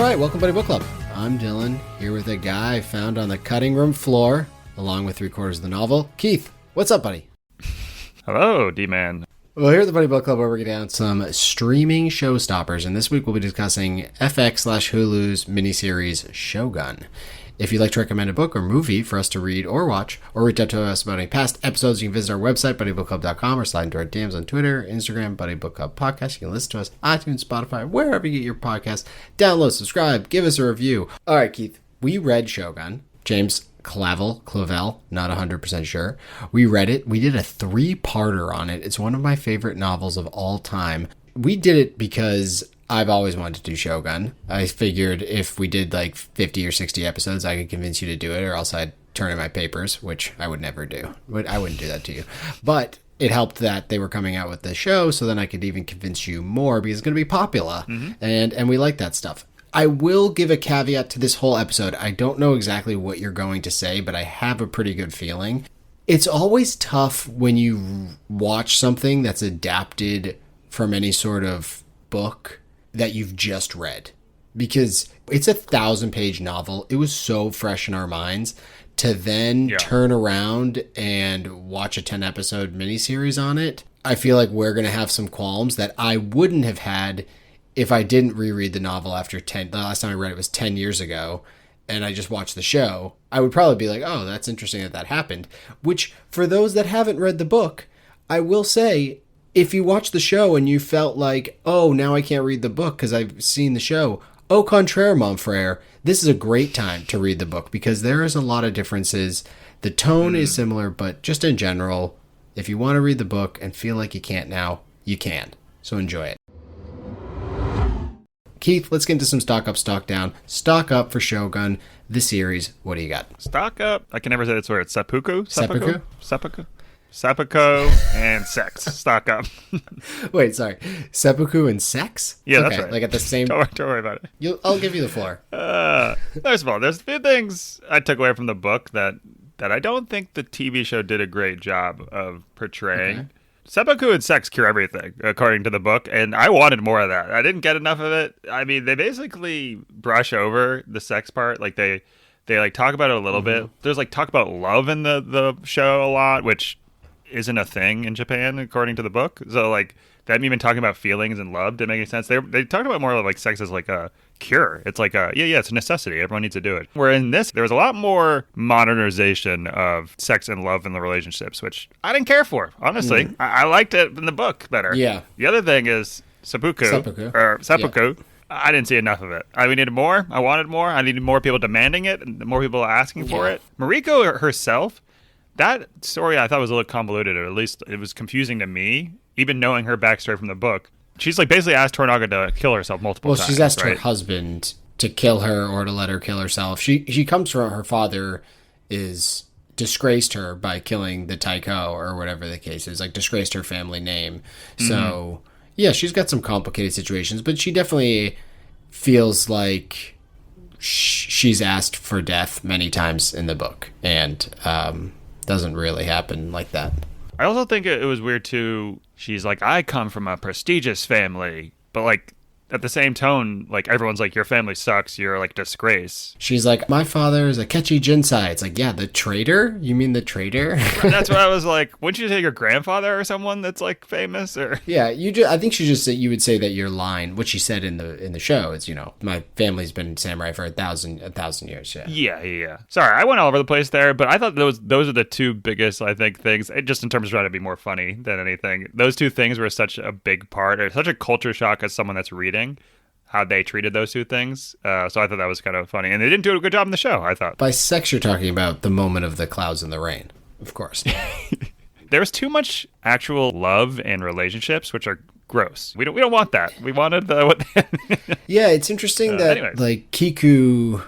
right, welcome Buddy Book Club. I'm Dylan, here with a guy found on the cutting room floor, along with 3/4 of the novel. Keith, what's up, buddy? Hello, D-Man. Well, here at the Buddy Book Club, we're breaking down some streaming showstoppers, and this week we'll be discussing FX/Hulu's miniseries Shōgun. If you'd like to recommend a book or movie for us to read or watch, or reach out to us about any past episodes, you can visit our website, buddybookclub.com, or slide into our DMs on Twitter, Instagram, Buddy Book Club Podcast. You can listen to us on iTunes, Spotify, wherever you get your podcasts. Download, subscribe, give us a review. All right, Keith, we read Shōgun. James Clavell, not 100% sure. We read it. We did a 3-parter on it. It's one of my favorite novels of all time. We did it because I've always wanted to do Shōgun. I figured if we did like 50 or 60 episodes, I could convince you to do it, or else I'd turn in my papers, which I would never do. I wouldn't do that to you. But it helped that they were coming out with the show, so then I could even convince you more because it's going to be popular, and we like that stuff. I will give a caveat to this whole episode. I don't know exactly what you're going to say, but I have a pretty good feeling. It's always tough when you watch something that's adapted from any sort of book that you've just read, because it's a 1,000-page novel. It was so fresh in our minds to then turn around and watch a 10-episode miniseries on it. I feel like we're going to have some qualms that I wouldn't have had if I didn't reread the novel after the last time I read it was 10 years ago, and I just watched the show. I would probably be like, oh, that's interesting that happened. Which, for those that haven't read the book, I will say, if you watch the show and you felt like, oh, now I can't read the book because I've seen the show, au contraire, mon frère, this is a great time to read the book because there is a lot of differences. The tone is similar, but just in general, if you want to read the book and feel like you can't now, you can. So enjoy it. Keith, let's get into some stock up, stock down. Stock up for Shōgun, the series. What do you got? Stock up. I can never say that word. Seppuku? Seppuku? Seppuku and sex. Stock up. Wait, sorry. Seppuku and sex? Yeah, okay, that's right. Like at the same... Don't worry about it. I'll give you the floor. First of all, there's a few things I took away from the book that I don't think the TV show did a great job of portraying. Okay. Seppuku and sex cure everything, according to the book, and I wanted more of that. I didn't get enough of it. I mean, they basically brush over the sex part. Like, they like talk about it a little bit. There's, like, talk about love in the show a lot, which isn't a thing in Japan, according to the book. So, like, them even talking about feelings and love didn't make any sense. They talked about more of, like, sex as, like, a cure. It's like it's a necessity. Everyone needs to do it. Where in this, there was a lot more modernization of sex and love in the relationships, which I didn't care for, honestly. I liked it in the book better. Yeah. The other thing is seppuku. Yeah. I didn't see enough of it. I needed more. I wanted more. I needed more people demanding it and more people asking for it. Mariko herself, that story I thought was a little convoluted, or at least it was confusing to me, even knowing her backstory from the book. She's like basically asked Toranaga to kill herself multiple times. Well, she's asked her husband to kill her or to let her kill herself. She comes from her father is disgraced her by killing the Taiko or whatever the case is, like disgraced her family name. So yeah, she's got some complicated situations, but she definitely feels like she's asked for death many times in the book, and doesn't really happen like that. I also think it was weird too. She's like, I come from a prestigious family, but like at the same tone, like everyone's like, your family sucks, you're like disgrace. She's like, my father is a Kechi Jinsai. It's like, yeah, the traitor? You mean the traitor? That's what I was like. Wouldn't you say your grandfather or someone that's like famous? Or yeah, I think she just said you would say that your line, what she said in the show is, you know, my family's been samurai for a thousand years. Yeah. Sorry, I went all over the place there, but I thought those are the two biggest, I think, things, just in terms of trying to be more funny than anything. Those two things were such a big part, or such a culture shock as someone that's reading how they treated those two things. So I thought that was kind of funny. And they didn't do a good job in the show, I thought. By sex, you're talking about the moment of the clouds and the rain, of course. There was too much actual love and relationships, which are gross. We don't want that. We wanted Yeah, it's interesting that anyways. Like Kiku,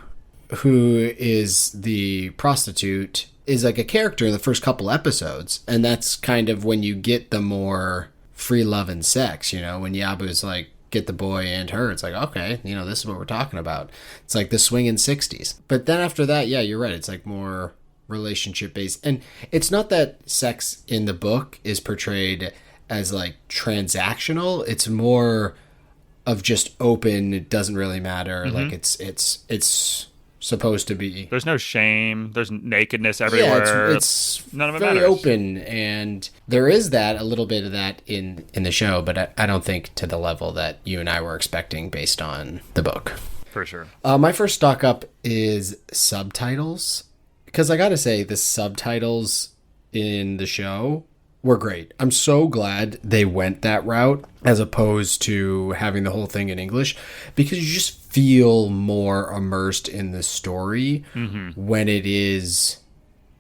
who is the prostitute, is like a character in the first couple episodes. And that's kind of when you get the more free love and sex, you know, when Yabu's like, get the boy and her, it's like, okay, you know, this is what we're talking about. It's like the swinging 60s. But then after that, yeah, you're right, it's like more relationship based. And it's not that sex in the book is portrayed as like transactional. It's more of just open, it doesn't really matter. Like it's supposed to be. There's no shame. There's nakedness everywhere. Yeah, it's none of it very matters. open, and there is a little bit of that in the show, but I don't think to the level that you and I were expecting based on the book. For sure. My first stock up is subtitles, because I gotta say the subtitles in the show were great. I'm so glad they went that route as opposed to having the whole thing in English, because you just feel more immersed in the story when it is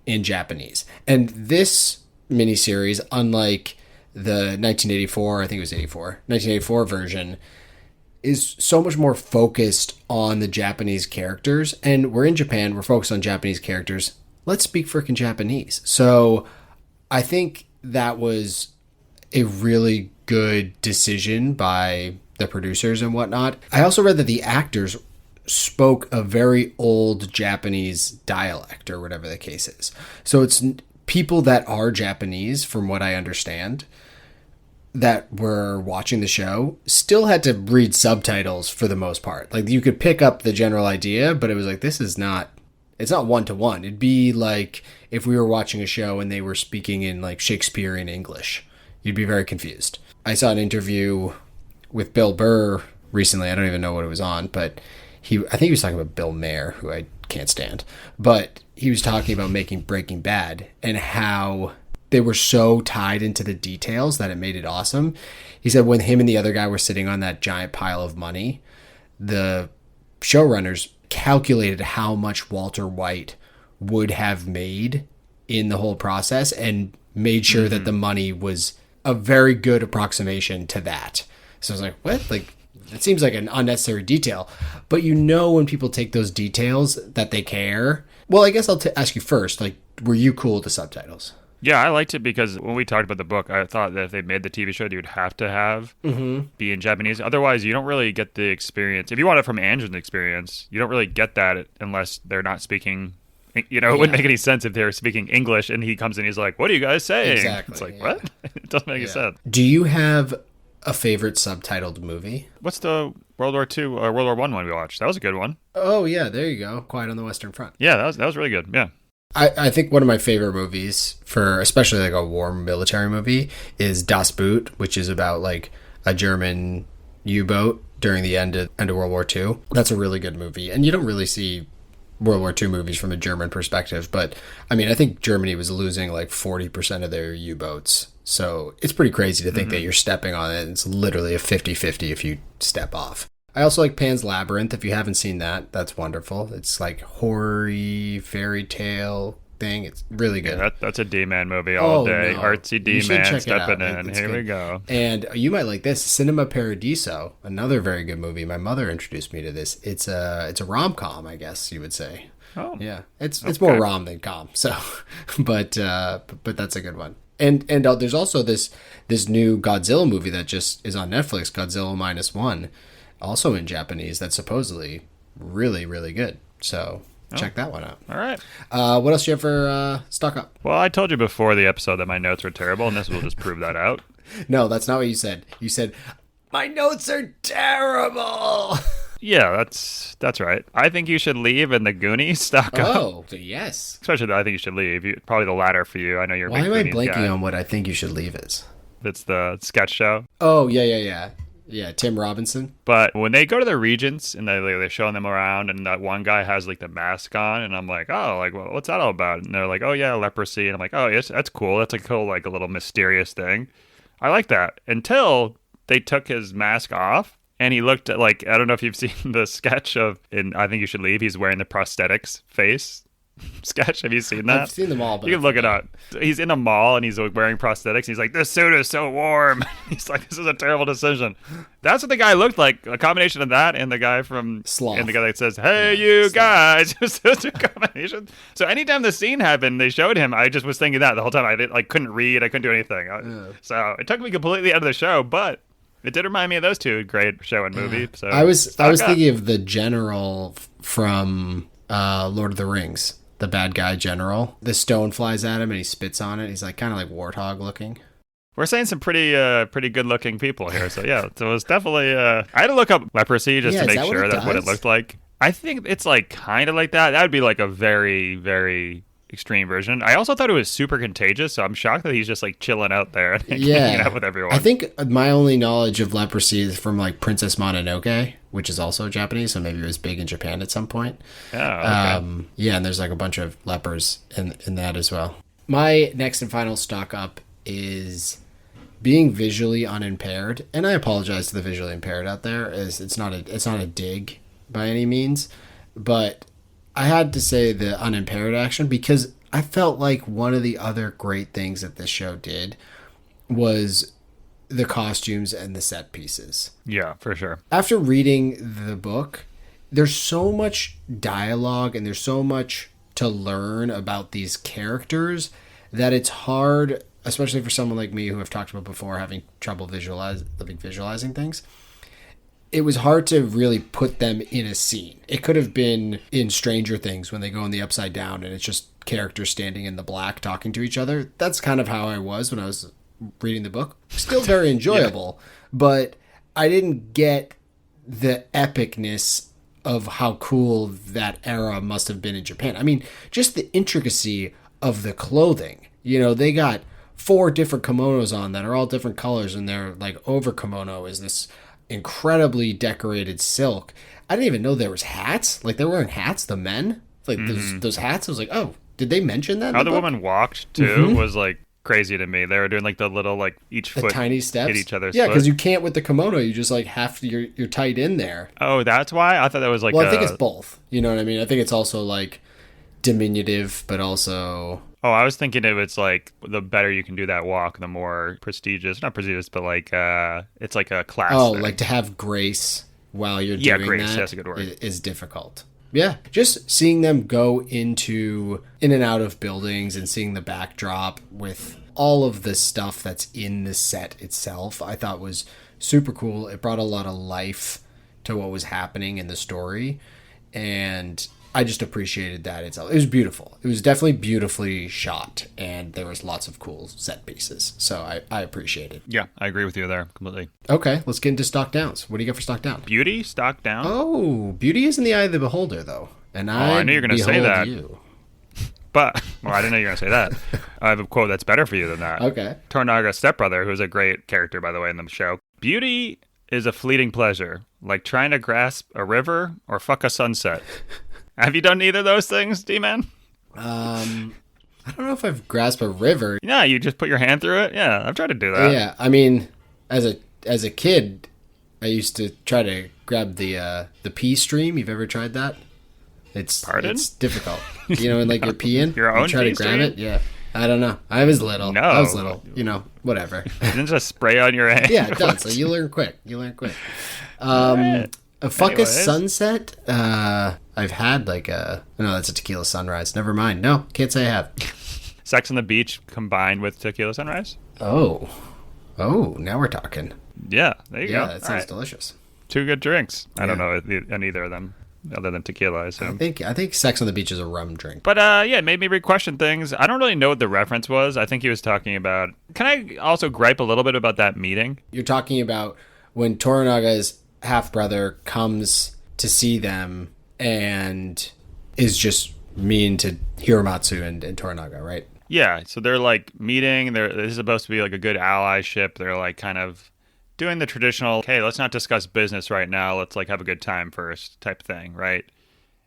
in Japanese. And this miniseries, unlike the 1984, I think it was 1984 version, is so much more focused on the Japanese characters. And we're in Japan, we're focused on Japanese characters. Let's speak frickin' Japanese. So I think that was a really good decision by the producers and whatnot. I also read that the actors spoke a very old Japanese dialect or whatever the case is. So it's people that are Japanese, from what I understand, that were watching the show still had to read subtitles for the most part. Like, you could pick up the general idea, but it was like, it's not one-to-one. It'd be like if we were watching a show and they were speaking in like Shakespearean English. You'd be very confused. I saw an interview with Bill Burr recently. I don't even know what it was on, but I think he was talking about Bill Maher, who I can't stand. But he was talking about making Breaking Bad and how they were so tied into the details that it made it awesome. He said when him and the other guy were sitting on that giant pile of money, the showrunners calculated how much Walter White would have made in the whole process and made sure that the money was a very good approximation to that. So I was like, what? Like, it seems like an unnecessary detail. But when people take those details that they care. Well, I guess I'll ask you first, like, were you cool with the subtitles? Yeah, I liked it because when we talked about the book, I thought that if they made the TV show, you would have to have be in Japanese. Otherwise, you don't really get the experience. If you want it from Anjin's experience, you don't really get that unless they're not speaking. It wouldn't make any sense if they were speaking English and he comes in, he's like, "What are you guys saying?" Exactly. It's like, what? It doesn't make any sense. Do you have a favorite subtitled movie? What's the World War II or World War One one we watched? That was a good one. Oh yeah, there you go. Quiet on the Western Front. Yeah, that was really good. Yeah. I think one of my favorite movies, for especially like a war military movie, is Das Boot, which is about like a German U-boat during the end of World War II. That's a really good movie. And you don't really see World War II movies from a German perspective. But I mean, I think Germany was losing like 40% of their U-boats. So it's pretty crazy to think that you're stepping on it. It's literally a 50-50 if you step off. I also like Pan's Labyrinth. If you haven't seen that, that's wonderful. It's like horror-y fairy tale thing. It's really good. Yeah, that's a D-Man movie all day. No. Artsy D-Man stepping in. Here we go. And you might like this, Cinema Paradiso, another very good movie. My mother introduced me to this. It's a rom-com, I guess you would say. Oh, yeah. It's more rom than com. So, but that's a good one. And there's also this new Godzilla movie that just is on Netflix, Godzilla -1. Also in Japanese, that's supposedly really, really good. So check that one out. All right. What else do you have for stock up? Well, I told you before the episode that my notes were terrible, and this will just prove that out. No, that's not what you said. You said, my notes are terrible. Yeah, that's right. I think you should leave and the Goonies stock up. Oh, yes. Especially I think you should leave. Probably the latter for you. I know you're a Why big am I Goonies blanking guy. on what I think you should leave is? It's the sketch show. Oh, yeah. Yeah, Tim Robinson. But when they go to the Regents and they're showing them around, and that one guy has like the mask on, and I'm like, oh, like, well, what's that all about? And they're like, oh yeah, leprosy, and I'm like, oh yes, that's cool. That's a cool, like a little mysterious thing. I like that until they took his mask off, and he looked at, like, I don't know if you've seen the sketch of in I Think You Should Leave. He's wearing the prosthetics face sketch. Have you seen that? I've seen them all, but you can look it up. He's in a mall and he's wearing prosthetics. He's like, this suit is so warm. He's like, this is a terrible decision. That's what the guy looked like. A combination of that and the guy from Sloth. And the guy that says, hey, you guys. Such a combination. So anytime the scene happened, they showed him. I just was thinking that the whole time. I couldn't read. I couldn't do anything. So it took me completely out of the show, but it did remind me of those two. Great show and movie. So I was thinking of the general from Lord of the Rings. The bad guy general. The stone flies at him and he spits on it. He's like kind of like warthog looking. We're saying some pretty good looking people here. So yeah, so it was definitely. I had to look up leprosy just to make sure that's what it looked like. I think it's like kind of like that. That would be like a very, very extreme version. I also thought it was super contagious, so I'm shocked that he's just like chilling out there and hanging out with everyone. I think my only knowledge of leprosy is from like Princess Mononoke, which is also Japanese, so maybe it was big in Japan at some point. Oh, okay. Yeah, and there's like a bunch of lepers in that as well. My next and final stock up is being visually unimpaired, and I apologize to the visually impaired out there. It's not a dig by any means, but I had to say the unimpaired action because I felt like one of the other great things that this show did was the costumes and the set pieces. Yeah, for sure. After reading the book, there's so much dialogue and there's so much to learn about these characters that it's hard, especially for someone like me who I've talked about before, having trouble visualizing things. It was hard to really put them in a scene. It could have been in Stranger Things when they go in the Upside Down and it's just characters standing in the black talking to each other. That's kind of how I was when I was reading the book. Still very enjoyable, but I didn't get the epicness of how cool that era must have been in Japan. I mean, just the intricacy of the clothing. You know, they got 4 different kimonos on that are all different colors, and their like over kimono is this incredibly decorated silk. I didn't even know there was hats. Like, they were wearing hats, the men. Like, those hats, I was like, oh, did they mention that? How the woman walked, too, was, like, crazy to me. They were doing, like, the little, like, each foot tiny steps. Hit each other's foot. Yeah, because you can't with the kimono. You just, like, have to, you're tight in there. Oh, that's why? I thought that was, like, well, I think it's both. You know what I mean? I think it's also, like, diminutive, but also... Oh, I was thinking if it's like the better you can do that walk, the more prestigious, not prestigious, but like it's like a class. Oh, thing. like to have grace while you're doing grace, that that's a good word. Is difficult. Yeah, just seeing them go in and out of buildings and seeing the backdrop with all of the stuff that's in the set itself, I thought was super cool. It brought a lot of life to what was happening in the story, and I just appreciated that itself. It was beautiful. It was definitely beautifully shot, and there was lots of cool set pieces. So I appreciate it. Yeah, I agree with you there completely. Okay, let's get into stock downs. What do you got for stock down? Beauty, stock down? Oh, beauty is in the eye of the beholder, though. And I knew you were going to say that. You. But, well, I didn't know you were going to say that. I have a quote that's better for you than that. Okay. Toranaga stepbrother, who's a great character, by the way, in the show. Beauty is a fleeting pleasure, like trying to grasp a river or fuck a sunset. Have you done either of those things, D-Man? I don't know if I've grasped a river. Yeah, you just put your hand through it? Yeah, I've tried to do that. Yeah, I mean, as a kid, I used to try to grab the pee stream. You've ever tried that? It's difficult. You know, and like you're peeing, your own you try to grab it. Yeah, I don't know. I was little. You know, whatever. Didn't just spray on your hand? Yeah, it does. So you learn quick. A fuck a sunset. I've had like no, that's a tequila sunrise. Never mind. No, can't say I have. Sex on the beach combined with tequila sunrise. Oh, now we're talking. Yeah, there you go. Yeah, that sounds delicious. 2 good drinks. I don't know on either of them, other than tequila, I assume. I think Sex on the Beach is a rum drink. But yeah, it made me re-question things. I don't really know what the reference was. I think he was talking about... Can I also gripe a little bit about that meeting? You're talking about when Toranaga's half-brother comes to see them and is just mean to Hiromatsu and Toranaga, right? Yeah, so they're like meeting. This is supposed to be like a good allyship. They're like kind of doing the traditional, hey, let's not discuss business right now. Let's like have a good time first type thing, right?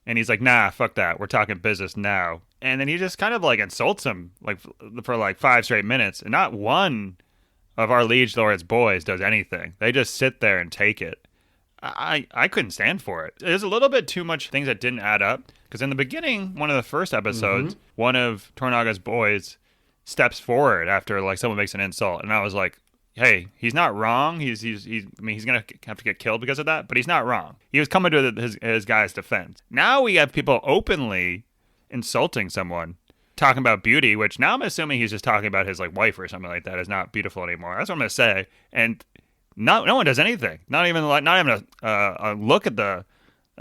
And he's like, nah, fuck that. We're talking business now. And then he just kind of like insults him like for like 5 straight minutes. And not one of our liege lord's boys does anything. They just sit there and take it. I couldn't stand for it. There's a little bit too much things that didn't add up. Because in the beginning, one of the first episodes, one of Toranaga's boys steps forward after like someone makes an insult. And I was like, hey, he's not wrong. He's going to have to get killed because of that, but he's not wrong. He was coming to his guy's defense. Now we have people openly insulting someone, talking about beauty, which now I'm assuming he's just talking about his like wife or something like that is not beautiful anymore. That's what I'm going to say. And no one does anything. Not even a look at a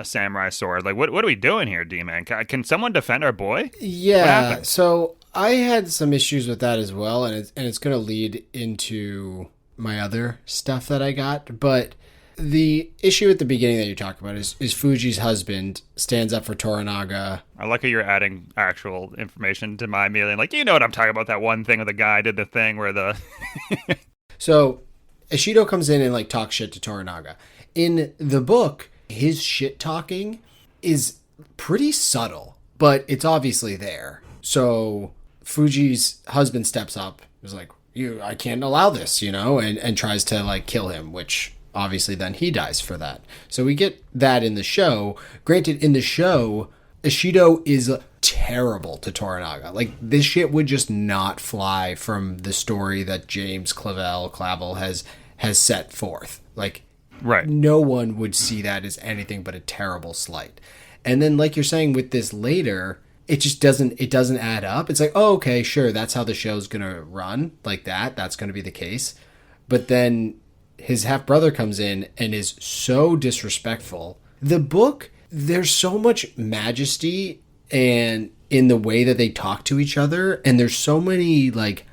samurai sword. Like, what are we doing here, D-Man? Can someone defend our boy? Yeah, so I had some issues with that as well, and it's going to lead into my other stuff that I got. But the issue at the beginning that you talk about is Fuji's husband stands up for Toranaga. I like how you're adding actual information to my meeting. Like, you know what I'm talking about, that one thing where the guy did the thing where the... So Ishido comes in and like talks shit to Toranaga. In the book, his shit talking is pretty subtle, but it's obviously there. So Fuji's husband steps up, is like, I can't allow this, and tries to like kill him, which obviously then he dies for that. So we get that in the show. Granted, in the show, Ishido is terrible to Toranaga. Like, this shit would just not fly from the story that James Clavell has set forth. Like, right. No one would see that as anything but a terrible slight. And then, like you're saying with this later, it just doesn't add up. It's like, oh, okay, sure, that's how the show's gonna run, like that. That's gonna be the case. But then his half brother comes in and is so disrespectful. The book, there's so much majesty and in the way that they talk to each other, and there's so many like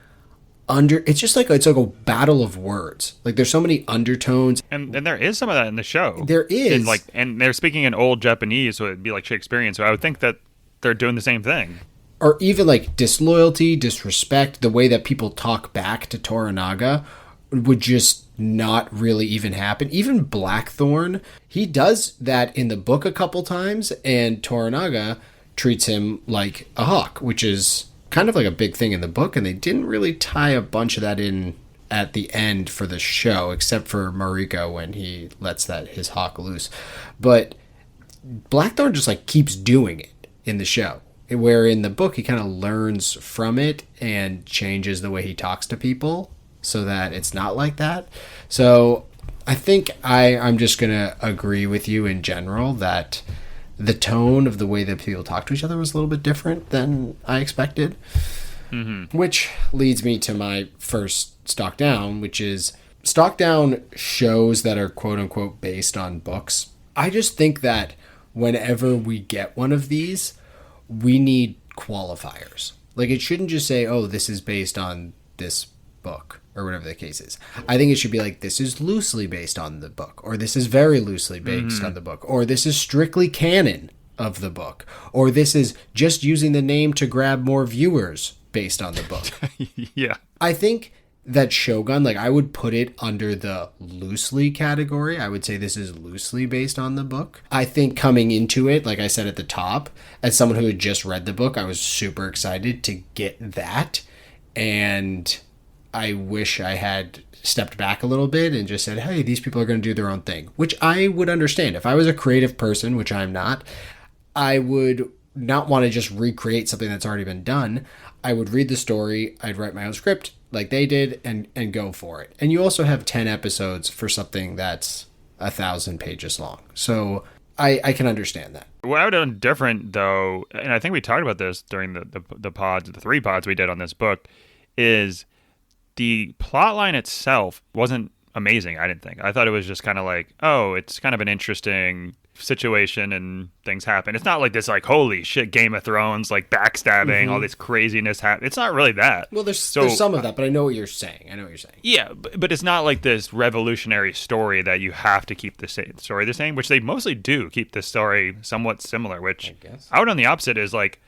it's like a battle of words. Like, there's so many undertones, and there is some of that in the show. There is, and they're speaking in old Japanese, so it'd be like Shakespearean. So I would think that they're doing the same thing. Or even like disloyalty, disrespect, the way that people talk back to Toranaga would just not really even happen. Even Blackthorn, he does that in the book a couple times, and Toranaga treats him like a hawk, which is kind of like a big thing in the book, and they didn't really tie a bunch of that in at the end for the show, except for Mariko when he lets his hawk loose. But Blackthorn just like keeps doing it in the show, where in the book he kind of learns from it and changes the way he talks to people so that it's not like that. So I think I'm just gonna agree with you in general that the tone of the way that people talk to each other was a little bit different than I expected. Mm-hmm. Which leads me to my first stock down, which is stock down shows that are quote unquote based on books. I just think that whenever we get one of these, we need qualifiers. Like, it shouldn't just say, oh, this is based on this book, or whatever the case is. I think it should be like, this is loosely based on the book, or this is very loosely based on the book, or this is strictly canon of the book, or this is just using the name to grab more viewers based on the book. Yeah. I think that Shōgun, like, I would put it under the loosely category. I would say this is loosely based on the book. I think coming into it, like I said at the top, as someone who had just read the book, I was super excited to get that. And I wish I had stepped back a little bit and just said, hey, these people are going to do their own thing, which I would understand. If I was a creative person, which I'm not, I would not want to just recreate something that's already been done. I would read the story, I'd write my own script like they did, and go for it. And you also have 10 episodes for something that's 1,000 pages long. So I can understand that. What I would have done different, though, and I think we talked about this during the pods, the 3 pods we did on this book, is the plot line itself wasn't amazing, I didn't think. I thought it was just kind of like, oh, it's kind of an interesting situation and things happen. It's not like this, like, holy shit, Game of Thrones, like backstabbing, all this craziness happen. It's not really that. Well, there's some of that, but I know what you're saying. Yeah, but it's not like this revolutionary story that you have to keep the story the same, which they mostly do keep the story somewhat similar, which I would on the opposite is like,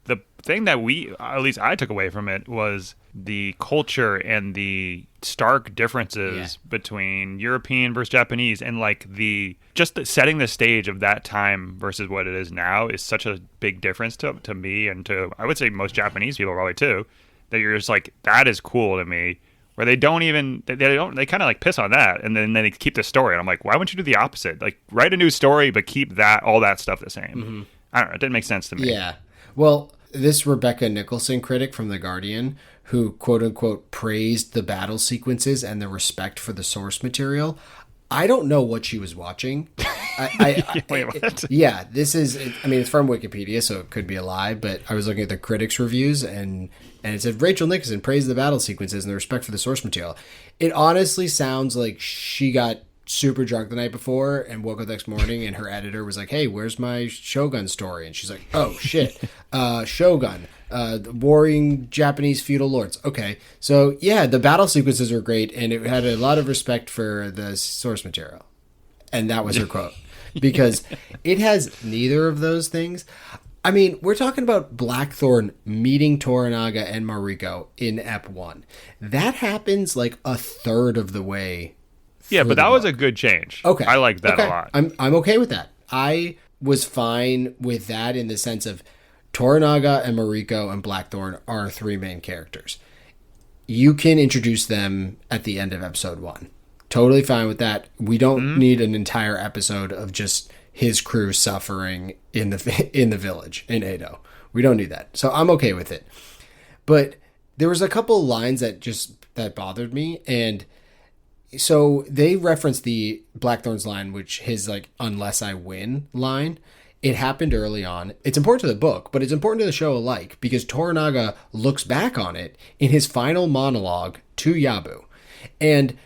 the thing that at least I took away from it was the culture and the stark differences between European versus Japanese, and like setting the stage of that time versus what it is now is such a big difference to me, and to, I would say, most Japanese people probably too, that you're just like, that is cool to me, where they kind of like piss on that, and then they keep the story, and I'm like, why wouldn't you do the opposite? Like, write a new story but keep all that stuff the same. Mm-hmm. I don't know, it didn't make sense to me. Yeah. Well, this Rebecca Nicholson critic from The Guardian, who quote-unquote praised the battle sequences and the respect for the source material, I don't know what she was watching. Wait, what? This is, I mean, it's from Wikipedia, so it could be a lie, but I was looking at the critics' reviews, and it said, Rachel Nicholson praised the battle sequences and the respect for the source material. It honestly sounds like she got super drunk the night before and woke up the next morning and her editor was like, hey, where's my Shōgun story? And she's like, oh, shit. Shōgun. Warring Japanese feudal lords. Okay. So, yeah, the battle sequences were great, and it had a lot of respect for the source material. And that was her quote. Because it has neither of those things. I mean, we're talking about Blackthorn meeting Toranaga and Mariko in Ep 1. That happens like a third of the way. Yeah, but that was a good change. Okay. I like that a lot. I'm okay with that. I was fine with that in the sense of Toranaga and Mariko and Blackthorn are 3 main characters. You can introduce them at the end of episode 1. Totally fine with that. We don't need an entire episode of just his crew suffering in the village in Edo. We don't need that. So I'm okay with it. But there was a couple lines that bothered me, and so they referenced the Blackthorn's line, which his like "unless I win" line. It happened early on. It's important to the book, but it's important to the show alike because Toranaga looks back on it in his final monologue to Yabu, and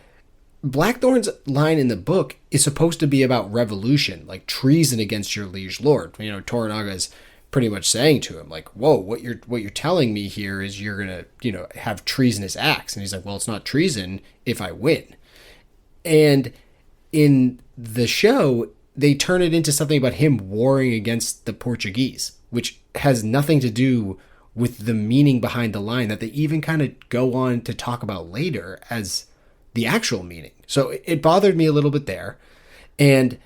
Blackthorn's line in the book is supposed to be about revolution, like treason against your liege lord. You know, Toranaga is pretty much saying to him, like, whoa, what you're telling me here is you're going to, have treasonous acts. And he's like, well, it's not treason if I win. And in the show, they turn it into something about him warring against the Portuguese, which has nothing to do with the meaning behind the line that they even kind of go on to talk about later as the actual meaning. So it bothered me a little bit there. And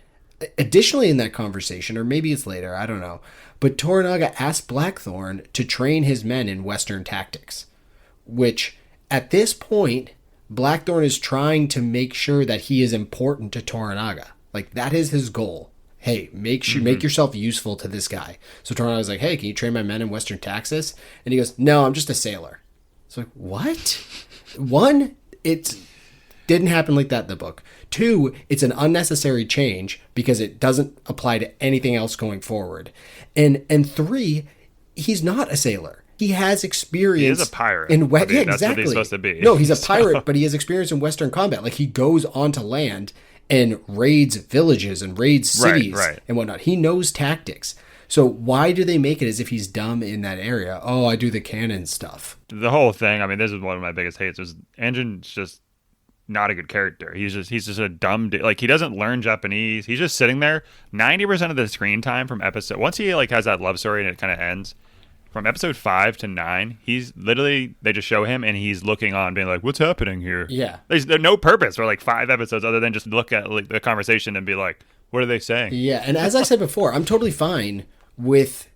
additionally in that conversation, or maybe it's later, I don't know, but Toranaga asked Blackthorn to train his men in Western tactics, which at this point, Blackthorn is trying to make sure that he is important to Toranaga. Like that is his goal. Hey, make yourself useful to this guy. So Toranaga's like, hey, can you train my men in Western tactics? And he goes, no, I'm just a sailor. It's like, what? One, it didn't happen like that in the book. 2, it's an unnecessary change because it doesn't apply to anything else going forward. And 3, he's not a sailor. He has experience. He is a pirate. Yeah, that's exactly. what he's supposed to be. No, he's a pirate, but he has experience in Western combat. Like he goes onto land and raids villages and raids cities and whatnot. He knows tactics. So why do they make it as if he's dumb in that area? Oh, I do the canon stuff. The whole thing, I mean, this is one of my biggest hates. Anjin's just not a good character. He's just a dumb like he doesn't learn Japanese. He's just sitting there 90% of the screen time from episode once he like has that love story and it kind of ends from episode 5 to 9. He's literally, they just show him and he's looking on being like, what's happening here? Yeah, there's no purpose for like 5 episodes other than just look at like the conversation and be like, what are they saying? Yeah, and as I said before, I'm totally fine with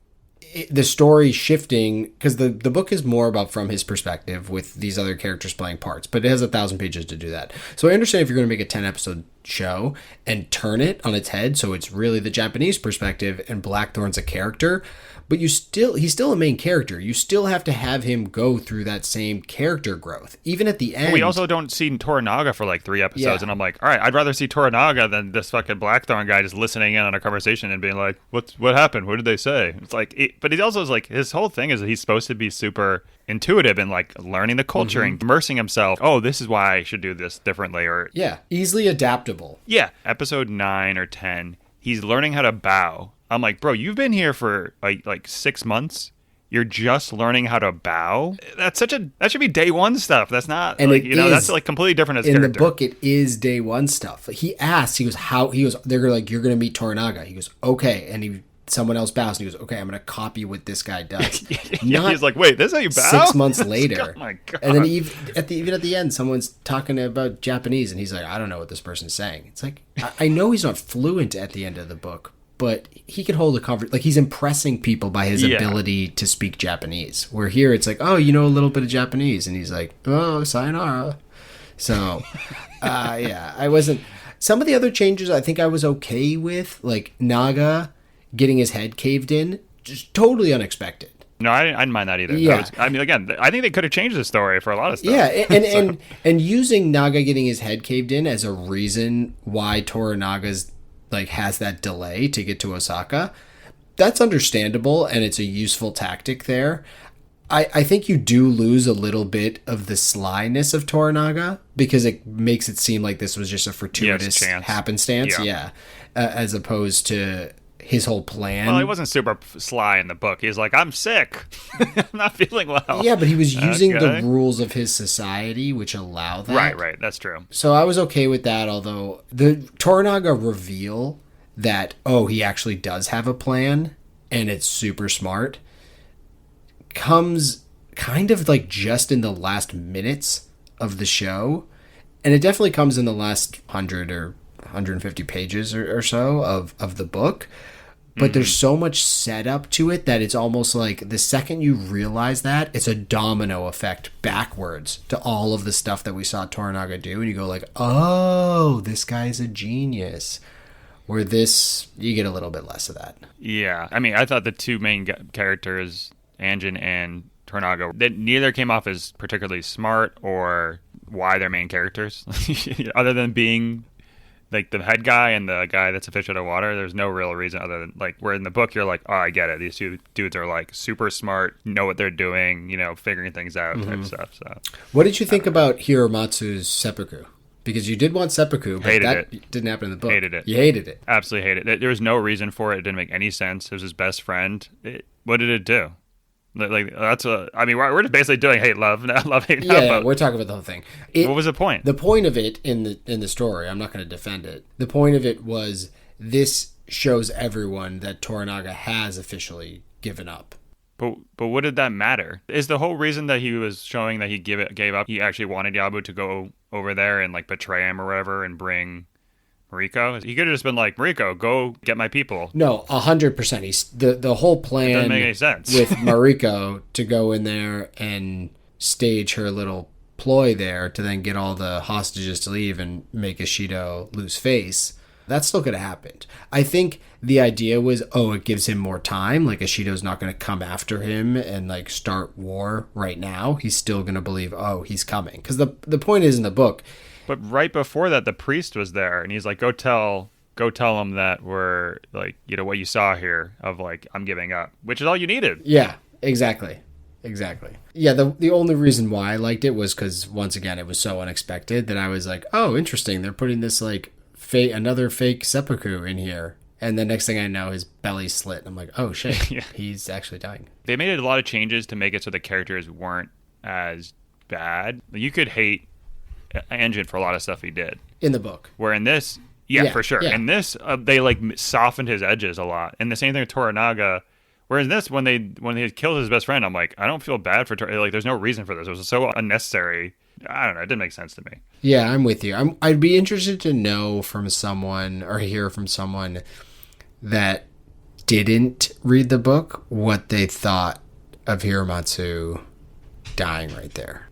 the story shifting because the book is more about from his perspective with these other characters playing parts, but it has 1,000 pages to do that. So I understand if you're going to make a 10 episode show and turn it on its head so it's really the Japanese perspective and Blackthorn's a character, but he's still a main character. You still have to have him go through that same character growth, even at the end. We also don't see Toranaga for like 3 episodes, and I'm like, all right, I'd rather see Toranaga than this fucking Blackthorn guy just listening in on a conversation and being like, what happened? What did they say? It's like, but he also is like, his whole thing is that he's supposed to be super intuitive and like learning the culture and immersing himself. Oh, this is why I should do this differently, or easily adaptable. Yeah, episode 9 or 10, he's learning how to bow. I'm like, bro, you've been here for like 6 months. You're just learning how to bow. That should be day 1 stuff. That's not, and like, that's like completely different as in character. The book. It is day 1 stuff. He asked, they're like, you're going to meet Toranaga. He goes, okay. And someone else bows and he goes, okay, I'm going to copy what this guy does. He's like, wait, this is how you bow? 6 months later. Oh my God. And then even at the end, someone's talking about Japanese and he's like, I don't know what this person's saying. It's like, I know he's not fluent at the end of the book, but he can hold a conversation. Like he's impressing people by his ability to speak Japanese. Where here it's like, oh, you know a little bit of Japanese. And he's like, oh, sayonara. So, I wasn't. Some of the other changes I think I was okay with, like Naga getting his head caved in, just totally unexpected. No, I didn't mind that either. Yeah. Again, I think they could have changed the story for a lot of stuff. Yeah, and using Naga getting his head caved in as a reason why Toranaga's like has that delay to get to Osaka, that's understandable and it's a useful tactic there. I think you do lose a little bit of the slyness of Toranaga because it makes it seem like this was just a fortuitous happenstance. Yeah. As opposed to his whole plan. Well, he wasn't super sly in the book. He's like, I'm sick. I'm not feeling well. Yeah, but he was using the rules of his society, which allow that. Right. That's true. So I was okay with that, although the Toranaga reveal that, he actually does have a plan and it's super smart comes kind of like just in the last minutes of the show. And it definitely comes in the last 100 or 150 pages or so of the book. But there's so much setup to it that it's almost like the second you realize that, it's a domino effect backwards to all of the stuff that we saw Toranaga do. And you go like, oh, this guy's a genius. Where this, you get a little bit less of that. Yeah. I mean, I thought the two main characters, Anjin and Toranaga, that neither came off as particularly smart or why they're main characters. Other than being like the head guy and the guy that's a fish out of water, there's no real reason other than like where in the book you're like, oh, I get it. These two dudes are like super smart, know what they're doing, figuring things out type stuff. So, what did you think about Hiromatsu's seppuku? Because you did want seppuku, but that didn't happen in the book. Hated it. You hated it. Absolutely hated it. There was no reason for it. It didn't make any sense. It was his best friend. What did it do? Like we're just basically doing hate love, not love hate. Yeah, we're talking about the whole thing. What was the point? The point of it in the story, I'm not going to defend it. The point of it was this shows everyone that Toranaga has officially given up. But what did that matter? Is the whole reason that he was showing that he gave up? He actually wanted Yabu to go over there and like betray him or whatever and bring Mariko? He could have just been like, Mariko, go get my people. No, 100%. He's the whole plan doesn't make any sense. with Mariko to go in there and stage her little ploy there to then get all the hostages to leave and make Ishido lose face. That still could have happened. I think the idea was, it gives him more time. Like Ishido's not going to come after him and like start war right now. He's still going to believe, he's coming. Because the point is in the book. But right before that, the priest was there, and he's like, "Go tell him that we're like, what you saw here of like, I'm giving up," which is all you needed. Yeah, exactly. Yeah, the only reason why I liked it was because once again it was so unexpected that I was like, "Oh, interesting. They're putting this like another fake seppuku in here," and the next thing I know, his belly's slit. I'm like, "Oh shit, yeah. He's actually dying." They made a lot of changes to make it so the characters weren't as bad. You could hate Anjin for a lot of stuff he did in the book, where in this for sure in this they like softened his edges a lot, and the same thing with Toranaga, where in this when he killed his best friend, I'm like, I don't feel bad for like there's no reason for this. It was so unnecessary. I don't know, it didn't make sense to me. Yeah, I'm with you. I'd be interested to know from someone or hear from someone that didn't read the book what they thought of Hiromatsu dying right there.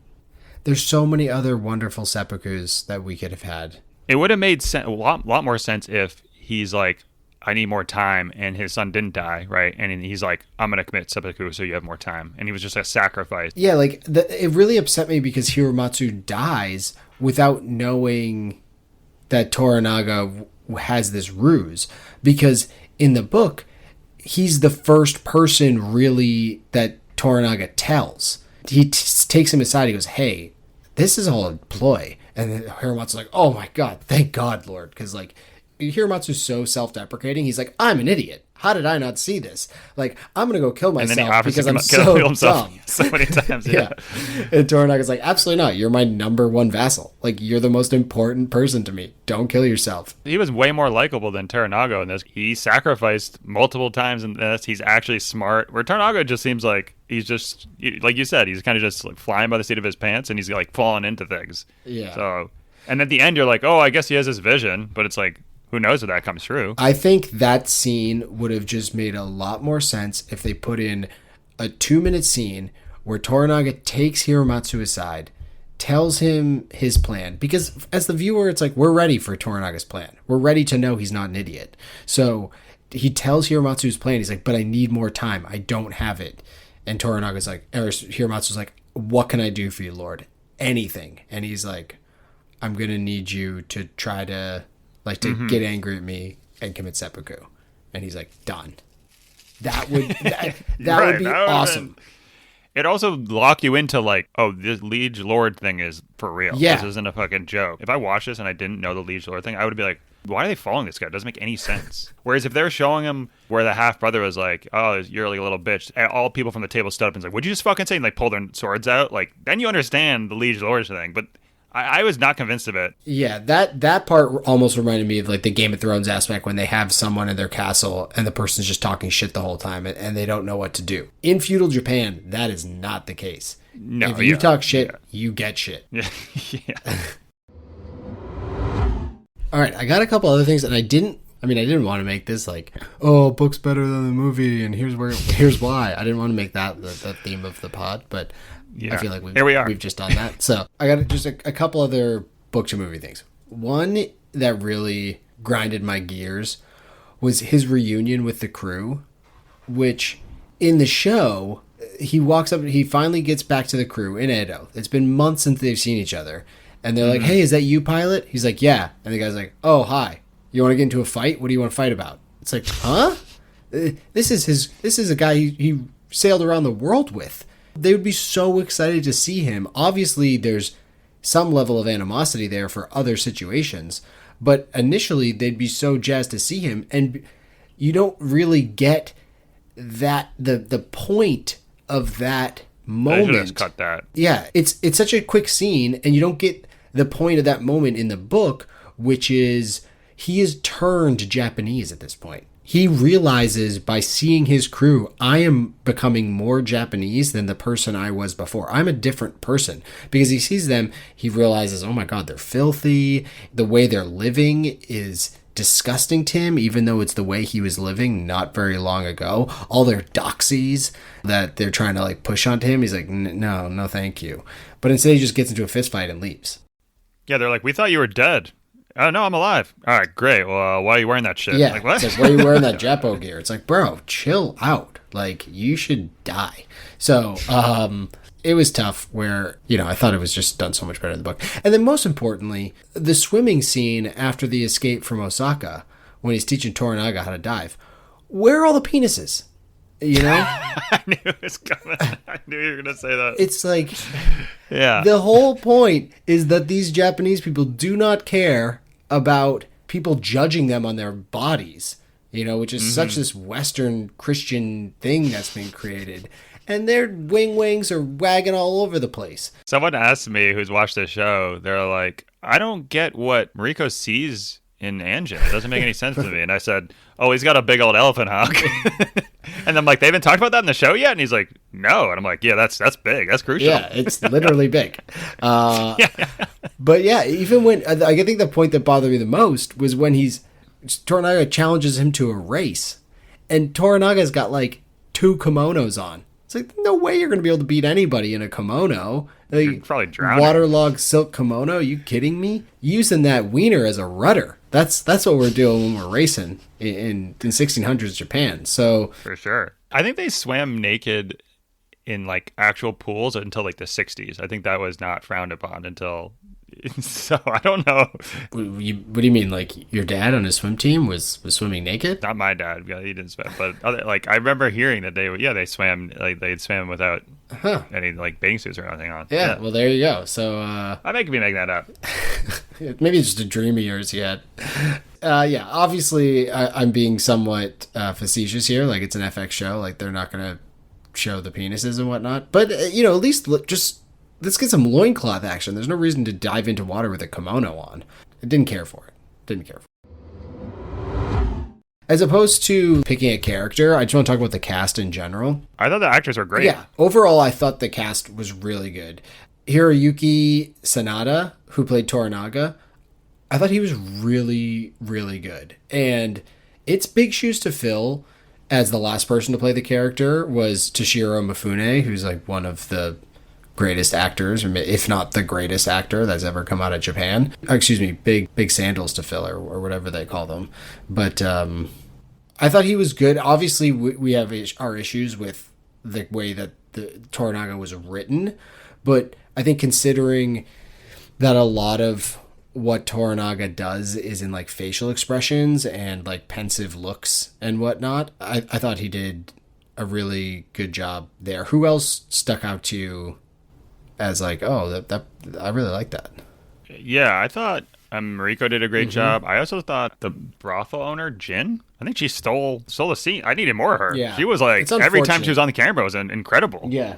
There's so many other wonderful seppukus that we could have had. It would have made a lot more sense if he's like, I need more time, and his son didn't die, right? And he's like, I'm going to commit seppuku so you have more time. And he was just a sacrifice. Yeah, like, it really upset me because Hiromatsu dies without knowing that Toranaga has this ruse. Because in the book, he's the first person really that Toranaga tells. He takes him aside, he goes, hey, this is all a ploy. And then Hiromatsu's like, oh my god, thank God, Lord. Because, like, Hiromatsu's so self-deprecating. He's like, I'm an idiot. How did I not see this? Like, I'm going to go kill myself because I'm so dumb. So many times, yeah. And Toranaga's like, absolutely not. You're my number one vassal. Like, you're the most important person to me. Don't kill yourself. He was way more likable than Toranaga in this. He sacrificed multiple times in this. He's actually smart. Where Toranaga just seems like he's just, like you said, he's kind of just like flying by the seat of his pants and he's like falling into things. Yeah. So, and at the end, you're like, oh, I guess he has this vision, but it's like, who knows if that comes true? I think that scene would have just made a lot more sense if they put in a 2-minute scene where Toranaga takes Hiromatsu aside, tells him his plan. Because as the viewer, it's like, we're ready for Toranaga's plan. We're ready to know he's not an idiot. So he tells Hiromatsu's plan. He's like, but I need more time. I don't have it. And Toranaga's like, or Hiromatsu's like, what can I do for you, Lord? Anything. And he's like, I'm going to need you to try to... like to get angry at me and commit seppuku. And he's like, done. That would that right, would be awesome. It also lock you into like, oh, this Liege Lord thing is for real. Yeah. This isn't a fucking joke. If I watched this and I didn't know the Liege Lord thing, I would be like, why are they following this guy? It doesn't make any sense. Whereas if they're showing him where the half brother was like, oh, you're like a little bitch, and all people from the table stood up and was like, would you just fucking say, and like pull their swords out? Like, then you understand the Liege Lord thing. But I was not convinced of it. Yeah, that part almost reminded me of like the Game of Thrones aspect when they have someone in their castle and the person's just talking shit the whole time and they don't know what to do. In feudal Japan, that is not the case. No, if you talk shit, you get shit. Yeah. Yeah. All right, I got a couple other things, and I didn't want to make this like, oh, book's better than the movie, and here's why. I didn't want to make that the theme of the pod, but Yeah. I feel like we've just done that. So I got just a couple other book to movie things. One that really grinded my gears was his reunion with the crew, which in the show, he walks up, he finally gets back to the crew in Edo. It's been months since they've seen each other. And they're like, hey, is that you, pilot? He's like, yeah. And the guy's like, oh, hi. You want to get into a fight? What do you want to fight about? It's like, huh? This is a guy he sailed around the world with. They would be so excited to see him. Obviously, there's some level of animosity there for other situations. But initially, they'd be so jazzed to see him. And you don't really get that the point of that moment. They should just cut that. Yeah, it's such a quick scene, and you don't get the point of that moment in the book, which is he is turned Japanese at this point. He realizes by seeing his crew, I am becoming more Japanese than the person I was before. I'm a different person. Because he sees them, he realizes, oh my God, they're filthy. The way they're living is disgusting to him, even though it's the way he was living not very long ago. All their doxies that they're trying to like push onto him, he's like, no, thank you. But instead he just gets into a fist fight and leaves. Yeah, they're like, we thought you were dead. Oh, no, I'm alive. All right, great. Well, why are you wearing that shit? Yeah, like, what? It's like, why are you wearing that Japo gear? It's like, bro, chill out. Like, you should die. So, it was tough where, I thought it was just done so much better in the book. And then most importantly, the swimming scene after the escape from Osaka, when he's teaching Toranaga how to dive. Where are all the penises? I knew it was coming. I knew you were going to say that. It's like, yeah. The whole point is that these Japanese people do not care about people judging them on their bodies, which is such this Western Christian thing that's been created. And their wings are wagging all over the place. Someone asked me who's watched this show, they're like, I don't get what Mariko sees in Anjin. It doesn't make any sense to me. And I said, oh, he's got a big old elephant hawk. And I'm like, they haven't talked about that in the show yet? And he's like, no. And I'm like, yeah, that's big. That's crucial. Yeah, it's literally big. Yeah. But yeah, even when, I think the point that bothered me the most was when Toranaga challenges him to a race. And Toranaga's got like 2 kimonos on. It's like, no way you're going to be able to beat anybody in a kimono. Like, You're probably drowning. Waterlogged silk kimono? You kidding me? Using that wiener as a rudder. That's what we're doing when we're racing in 1600s Japan. So for sure. I think they swam naked in like actual pools until like the 60s. I think that was not frowned upon until. So I don't know. What do you mean? Like your dad on his swim team was swimming naked? Not my dad. Yeah, he didn't swim. But I remember hearing that they swam they'd swam without any like bathing suits or anything on. Yeah. Well, there you go. So I may be making that up. Maybe it's just a dream of yours yet. Yeah. Obviously, I'm being somewhat facetious here. Like it's an FX show. Like they're not gonna show the penises and whatnot. But at least let's get some loincloth action. There's no reason to dive into water with a kimono on. I didn't care for it. As opposed to picking a character, I just want to talk about the cast in general. I thought the actors were great. Yeah. Overall, I thought the cast was really good. Hiroyuki Sanada, who played Toranaga, I thought he was really, really good. And it's big shoes to fill, as the last person to play the character was Toshiro Mifune, who's like one of the greatest actors, or if not the greatest actor that's ever come out of Japan. Excuse me, big sandals to fill, or whatever they call them. But I thought he was good. Obviously, we have our issues with the way that the Toranaga was written, but I think considering that a lot of what Toranaga does is in like facial expressions and like pensive looks and whatnot, I thought he did a really good job there. Who else stuck out to you as like, oh, that I really like that? Yeah, I thought Mariko did a great job. I also thought the brothel owner, Jin, I think she stole the scene. I needed more of her. Yeah. She was like, It's every time unfortunate. she was on the camera, it was incredible. Yeah.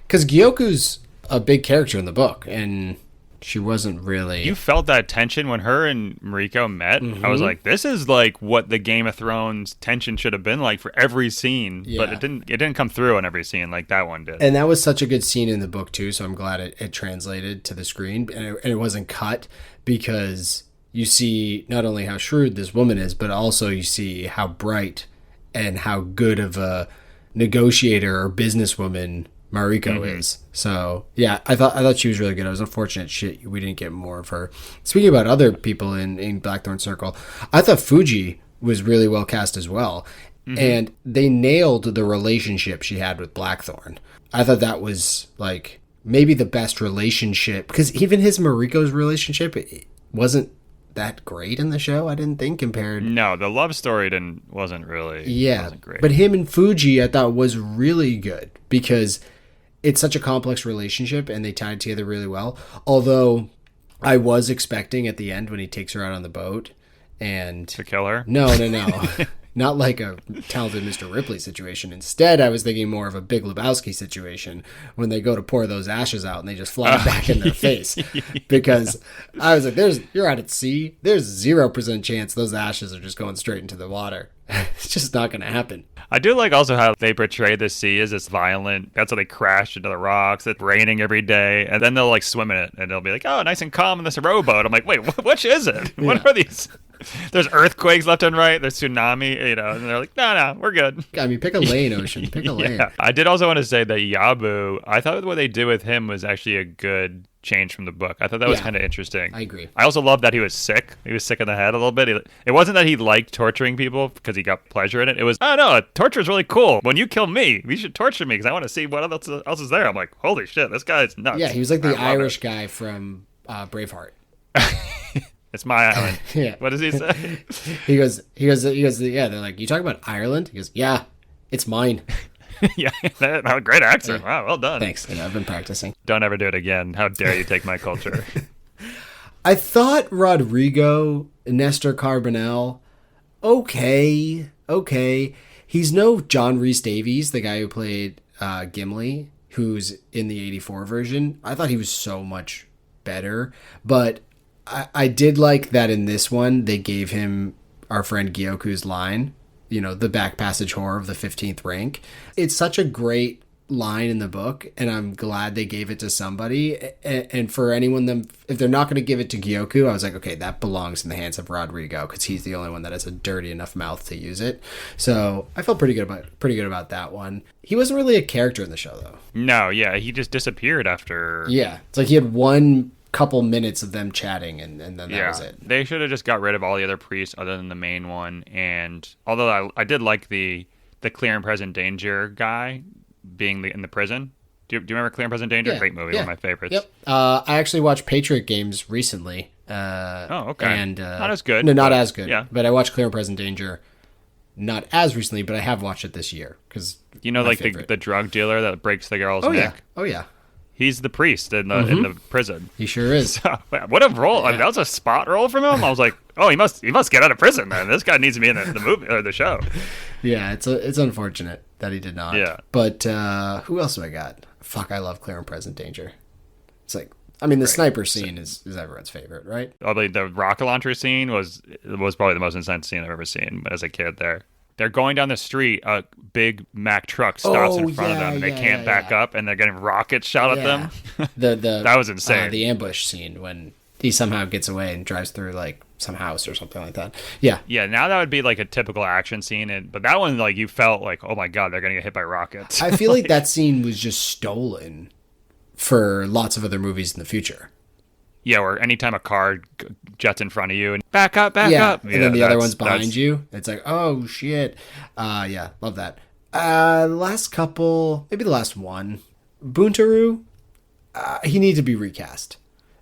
Because Gyoku's a big character in the book, and she wasn't really... You felt that tension when her and Mariko met. I was like, this is like what the Game of Thrones tension should have been like for every scene. Yeah. But it didn't come through on every scene like that one did. And that was such a good scene in the book, too, so I'm glad it translated to the screen, and it wasn't cut, because you see not only how shrewd this woman is, but also you see how bright and how good of a negotiator or businesswoman Mariko is. So yeah, I thought she was really good. I was unfortunate we didn't get more of her. Speaking about other people in Blackthorn Circle, I thought Fuji was really well cast as well. And they nailed the relationship she had with Blackthorn. I thought that was like maybe the best relationship, because even his Mariko's relationship, it wasn't that great in the show, I didn't think, compared. No, the love story wasn't great. But him and Fuji I thought was really good, because it's such a complex relationship and they tied together really well. Although I was expecting at the end when he takes her out on the boat and to kill her. No. Not like a talented Mr. Ripley situation. Instead, I was thinking more of a Big Lebowski situation when they go to pour those ashes out and they just fly back in their face. Because I was like, you're out at sea. There's 0% chance those ashes are just going straight into the water. It's just not going to happen. I do like also how they portray the sea as this violent. That's how they crash into the rocks. It's raining every day, and then they'll like swim in it, and they'll be like, "Oh, nice and calm in this rowboat." I'm like, "Wait, which is it? What are these?" There's earthquakes left and right. There's tsunami, and they're like, "No, we're good." I mean, pick a lane, Ocean. Pick a lane. Yeah. I did also want to say that Yabu, I thought what they did with him was actually a good change from the book. I thought that was kind of interesting. I agree. I also love that he was sick. He was sick in the head a little bit. It wasn't that he liked torturing people because he got pleasure in it. It was, oh no, torture is really cool. When you kill me, you should torture me because I want to see what else is there. I'm like, holy shit, this guy's nuts. Yeah, he was like the Irish guy from Braveheart. It's my island. Yeah. What does he say? He goes, yeah, they're like, you talking about Ireland? He goes, yeah, it's mine. Yeah, that great accent. Wow, well done. Thanks. I've been practicing. Don't ever do it again. How dare you take my culture? I thought Rodrigo, Nestor Carbonell, okay. He's no John Rhys Davies, the guy who played Gimli, who's in the 84 version. I thought he was so much better. But I did like that in this one, they gave him our friend Gyoku's line, the back passage horror of the 15th rank. It's such a great line in the book, and I'm glad they gave it to somebody. And for anyone, if they're not going to give it to Gyoku, I was like, okay, that belongs in the hands of Rodrigo, because he's the only one that has a dirty enough mouth to use it. So I felt pretty good about that one. He wasn't really a character in the show, though. No, yeah, he just disappeared after. Yeah, it's like he had one couple minutes of them chatting, and then that was it. They should have just got rid of all the other priests other than the main one. And although I did like the clear and present danger guy being in the prison. Do you remember Clear and Present Danger? Yeah, Great movie, one of my favorites. Yep. I actually watched Patriot Games recently. Okay. And not as good. No, not as good. Yeah. But I watched Clear and Present Danger not as recently, but I have watched it this year because like the drug dealer that breaks the girl's neck. Oh yeah. He's the priest in the prison. He sure is. So, what a role! Yeah. I mean, that was a spot role from him. I was like, oh, he must get out of prison, man. This guy needs to be in the movie or the show. Yeah, it's unfortunate that he did not. Yeah. But who else do I got? Fuck, I love Clear and Present Danger. It's like, I mean, the sniper scene is everyone's favorite, right? Although the rocket launcher scene was probably the most intense scene I've ever seen as a kid there. They're going down the street, a big Mack truck stops in front of them, and they can't back up, and they're getting rockets shot at them. That was insane. The ambush scene when he somehow gets away and drives through like some house or something like that. Yeah. Yeah, now that would be like a typical action scene, but that one, like, you felt like, oh my god, they're going to get hit by rockets. I feel like that scene was just stolen for lots of other movies in the future. Yeah, or anytime a car jets in front of you and back up. And then the other one's behind you. It's like, oh, shit. Yeah, love that. Last couple, maybe the last one. Buntaru, he needed to be recast.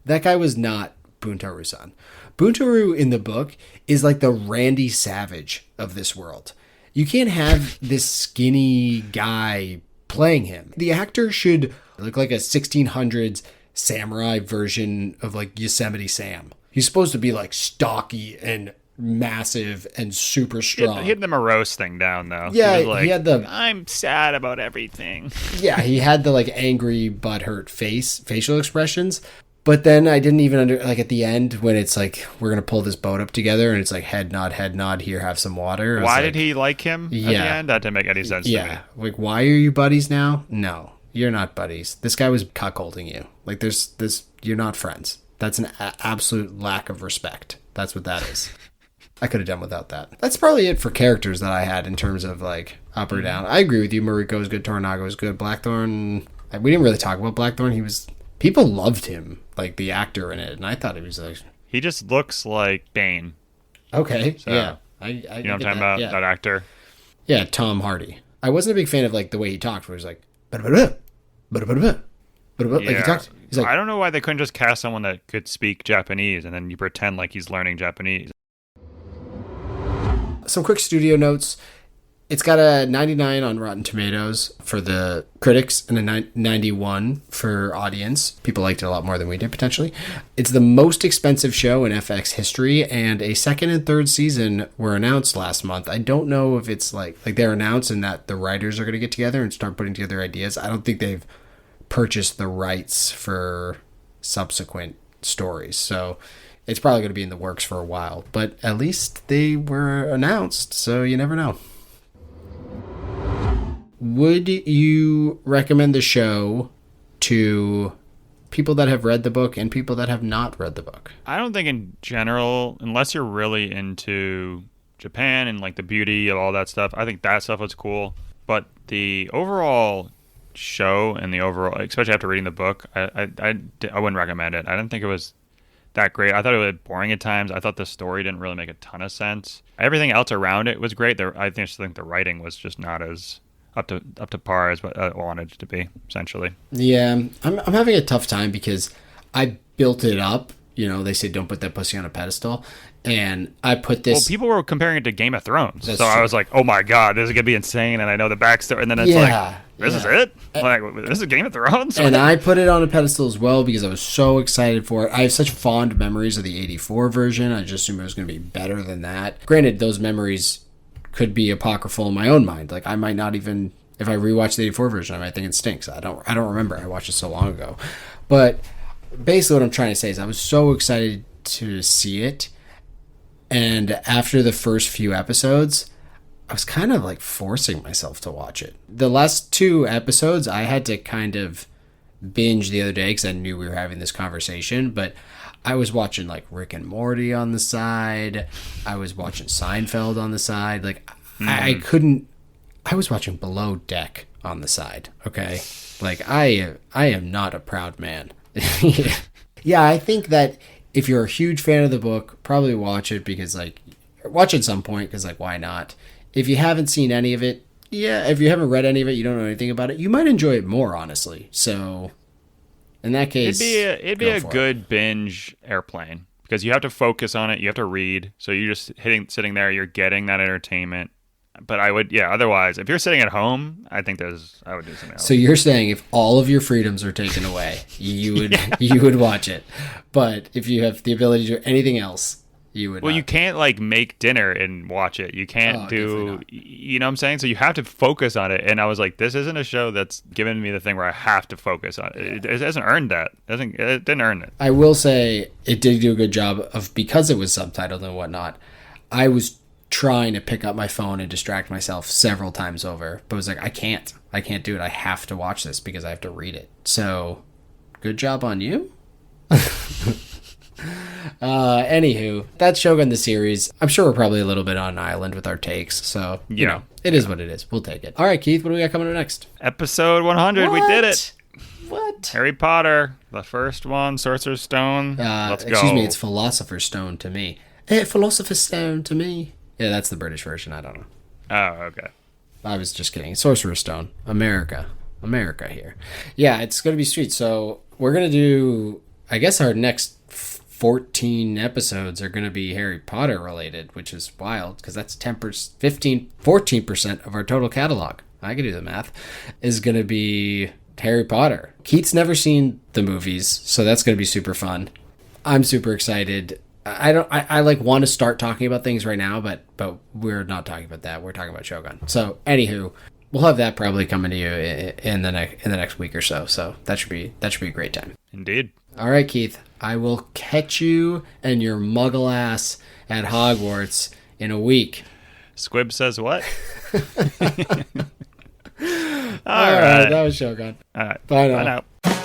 That guy was not Buntaru-san. Buntaru in the book is like the Randy Savage of this world. You can't have this skinny guy playing him. The actor should look like a 1600s samurai version of like Yosemite Sam. He's supposed to be like stocky and massive and super strong. He had the morose thing down though. Yeah, he was like, he had the. I'm sad about everything. Yeah, he had the like angry, butthurt facial expressions. But then I didn't even like at the end when it's like we're gonna pull this boat up together and it's like head nod, here, have some water. Why did he like him at the end? That didn't make any sense to me. Yeah, like why are you buddies now? No, you're not buddies. This guy was cuckolding you. Like there's this, you're not friends. That's an absolute lack of respect. That's what that is. I could have done without that. That's probably it for characters that I had in terms of like up or down. I agree with you. Mariko was good. Toranaga was good. Blackthorn. We didn't really talk about Blackthorn. People loved him, like the actor in it, and I thought he was like. He just looks like Bane. Okay. So, yeah. You know what I'm talking about? Yeah. That actor. Yeah, Tom Hardy. I wasn't a big fan of like the way he talked, where he was like, like he talked. He's like, I don't know why they couldn't just cast someone that could speak Japanese, and then you pretend like he's learning Japanese. Some quick studio notes. It's got a 99 on Rotten Tomatoes for the critics and a 91 for audience. People liked it a lot more than we did, potentially. It's the most expensive show in FX history, and a second and third season were announced last month. I don't know if it's like they're announced and that the writers are going to get together and start putting together ideas. I don't think they've purchased the rights for subsequent stories. So it's probably going to be in the works for a while. But at least they were announced, so you never know. Would you recommend the show to people that have read the book and people that have not read the book? I don't think in general, unless you're really into Japan and like the beauty of all that stuff, I think that stuff was cool. But the overall show and the overall, especially after reading the book, I wouldn't recommend it. I didn't think it was that great. I thought it was boring at times. I thought the story didn't really make a ton of sense. Everything else around it was great. I just think the writing was just not as up to par as what I wanted it to be, essentially. Yeah, I'm having a tough time because I built it up. You know, they say don't put that pussy on a pedestal. And I put this... Well, people were comparing it to Game of Thrones. That's so true. I was like, oh my God, this is going to be insane. And I know the backstory. And then it's this is it? Like, this is Game of Thrones? And I put it on a pedestal as well because I was so excited for it. I have such fond memories of the 84 version. I just assumed it was going to be better than that. Granted, those memories could be apocryphal in my own mind. Like, I might not even... If I rewatch the 84 version, I might think it stinks. I don't remember. I watched it so long ago. But basically what I'm trying to say is I was so excited to see it. And after the first few episodes, I was kind of like forcing myself to watch it. The last two episodes, I had to kind of binge the other day because I knew we were having this conversation. But I was watching like Rick and Morty on the side. I was watching Seinfeld on the side. Like I couldn't. I was watching Below Deck on the side. Okay, like I am not a proud man. Yeah, I think that. If you're a huge fan of the book, probably watch it because, like, watch it at some point because, like, why not? If you haven't seen any of it, yeah, if you haven't read any of it, you don't know anything about it, you might enjoy it more, honestly. So, in that case, it'd be a good binge Airplane because you have to focus on it, you have to read, so you're just sitting there, you're getting that entertainment. But otherwise, if you're sitting at home, I would do something else. So you're saying if all of your freedoms are taken away, you would watch it. But if you have the ability to do anything else, you would. Well, not. you can't like make dinner and watch it. You can't you know what I'm saying? So you have to focus on it. And I was like, this isn't a show that's given me the thing where I have to focus on it. It hasn't earned that. It didn't earn it. I will say it did do a good job of, because it was subtitled and whatnot, I was trying to pick up my phone and distract myself several times over, but it was like, I can't do it. I have to watch this because I have to read it. So good job on you. Anywho, that's Shōgun the series. I'm sure we're probably a little bit on an island with our takes, so you know, it is what it is. We'll take it. All right, Keith, what do we got coming up next? Episode 100. We did it. What? Harry Potter, the first one, Sorcerer's Stone. Let's go. Excuse me, it's Philosopher's Stone to me. Philosopher's Stone to me. Yeah, that's the British version. I don't know. Oh, okay. I was just kidding. Sorcerer's Stone. America here. Yeah, it's going to be sweet. So we're going to do, I guess, our next 14 episodes are going to be Harry Potter related, which is wild because that's 14% of our total catalog. I can do the math. Is going to be Harry Potter. Keith's never seen the movies, so that's going to be super fun. I'm super excited. I like want to start talking about things right now, but we're not talking about that. We're talking about Shōgun. So, anywho, we'll have that probably coming to you in the next week or so. So that should be a great time. Indeed. All right, Keith. I will catch you and your muggle ass at Hogwarts in a week. Squib says what? All right. That was Shōgun. All right. Bye now. Bye now.